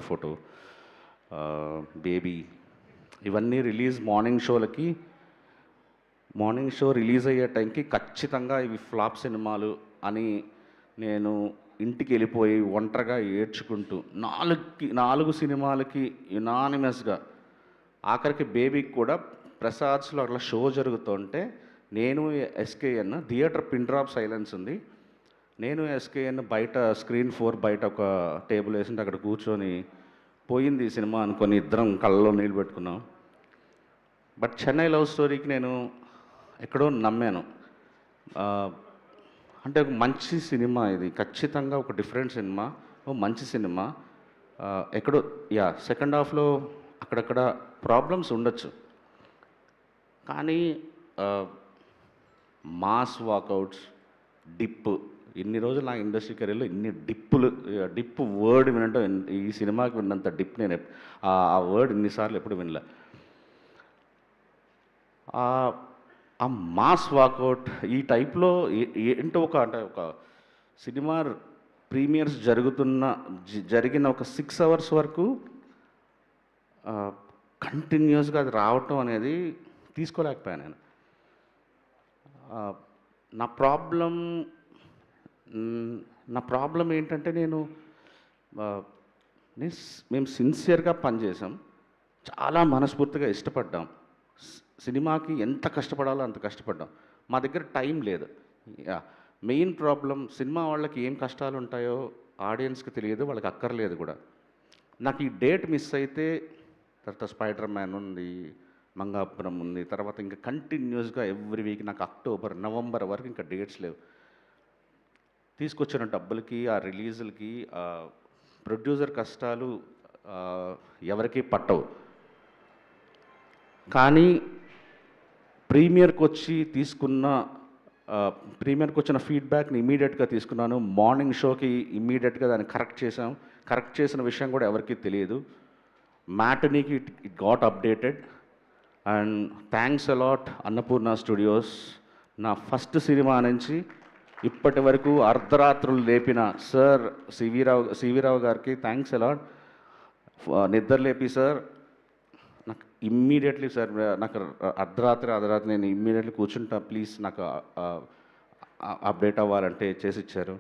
Photo, baby ఇవన్నీ release morning show release అయ్యే టైంకి ఖచ్చితంగా ఇవి ఫ్లాప్ సినిమాలు అని నేను ఇంటికి వెళ్ళిపోయి ఒంటరిగా ఏడ్చుకుంటూ 4 సినిమాలకి యునానిమస్గా ఆఖరికి బేబీకి కూడా ప్రసాద్స్లో అట్లా షో జరుగుతుంటే నేను SKN theatre pin drop silence ఉంది. నేను ఎస్కేఎన్ బయట స్క్రీన్ 4 బయట ఒక టేబుల్ వేసింటే అక్కడ కూర్చొని పోయింది ఈ సినిమా అనుకొని ఇద్దరం కళ్ళలో నీళ్ళు పెట్టుకున్నాం. బట్ చెన్నై లవ్ స్టోరీకి నేను ఎక్కడో నమ్మాను. అంటే ఒక మంచి సినిమా, ఇది ఖచ్చితంగా ఒక డిఫరెంట్ సినిమా, మంచి సినిమా. ఎక్కడో సెకండ్ హాఫ్లో అక్కడక్కడ ప్రాబ్లమ్స్ ఉండొచ్చు, కానీ మాస్ వాకౌట్స్, డిప్, ఇన్ని రోజులు నా ఇండస్ట్రీ కెరీర్లో ఇన్ని డిప్ వర్డ్ వినటం, ఈ సినిమాకి విన్నంత డిప్ నేను ఆ వర్డ్ ఇన్నిసార్లు ఎప్పుడు వినలే. ఆ మాస్ వాకౌట్ ఈ టైప్లో ఏంటో అంటే ఒక సినిమా ప్రీమియర్స్ జరిగిన ఒక 6 అవర్స్ వరకు కంటిన్యూస్గా అది రావటం అనేది తీసుకోలేకపోయాను నేను. నా ప్రాబ్లం ఏంటంటే మేము సిన్సియర్గా పనిచేసాం, చాలా మనస్ఫూర్తిగా ఇష్టపడ్డాం, సినిమాకి ఎంత కష్టపడాలో అంత కష్టపడ్డాం. మా దగ్గర టైం లేదు. మెయిన్ ప్రాబ్లం సినిమా వాళ్ళకి ఏం కష్టాలు ఉంటాయో ఆడియన్స్కి తెలియదు, వాళ్ళకి అక్కర్లేదు కూడా. నాకు ఈ డేట్ మిస్ అయితే తర్వాత స్పైడర్ మ్యాన్ ఉంది, మంగాపురం ఉంది, తర్వాత ఇంకా కంటిన్యూస్గా ఎవ్రీ వీక్ నాకు అక్టోబర్ నవంబర్ వరకు ఇంకా డేట్స్ లేవు. తీసుకొచ్చిన డబ్బులకి ఆ రిలీజులకి ప్రొడ్యూసర్ కష్టాలు ఎవరికీ పట్టవు. కానీ ప్రీమియర్కి వచ్చిన ఫీడ్బ్యాక్ని ఇమీడియట్గా తీసుకున్నాను. మార్నింగ్ షోకి ఇమీడియట్గా దాన్ని కరెక్ట్ చేసిన విషయం కూడా ఎవరికీ తెలియదు. మ్యాటనీకి it got updated. And thanks a lot Annapurna studios. నా ఫస్ట్ సినిమా నుంచి ఇప్పటి వరకు అర్ధరాత్రులు లేపిన సార్ సివిరావు గారికి థ్యాంక్స్ అలాట్. నిద్ర లేపి సార్ నాకు ఇమ్మీడియట్లీ సార్ నాకు అర్ధరాత్రి నేను ఇమ్మీడియట్లీ కూర్చుంటా, ప్లీజ్ నాకు అప్డేట్ అవ్వాలంటే చేసి ఇచ్చారు.